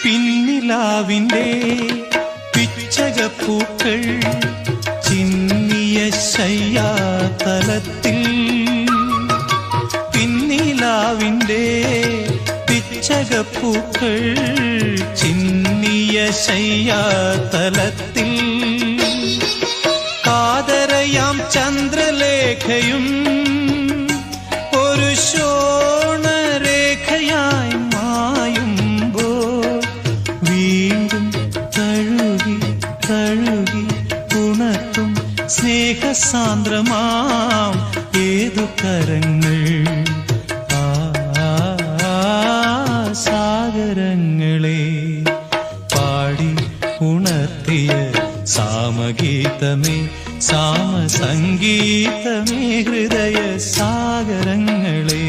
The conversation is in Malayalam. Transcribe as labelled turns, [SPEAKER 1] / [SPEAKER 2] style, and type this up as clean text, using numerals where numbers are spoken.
[SPEAKER 1] പിന്നിലാവിൻ്റെ പിച്ചകപ്പൂക്കൾ ചിന്നിയ ശയ്യാതലത്തിൽ, പിന്നിലാവിൻ്റെ പിച്ചകപ്പൂക്കൾ ചിന്നിയ ശയ്യാതലത്തിൽ, കാതരയാം ചന്ദ്രലേഖയും ഒരു ശോണരേഖയായി മായുമ്പോൾ വീണ്ടും തഴുകി തഴുകി ഉണർത്തും സ്നേഹസാന്ദ്രമാം ഏതു കരങ്ങൾ, സാഗരങ്ങളെ പാടി ഉണർത്തിയ സാമഗീതമേ, സാമസംഗീതമേ ഹൃദയ സാഗരങ്ങളെ.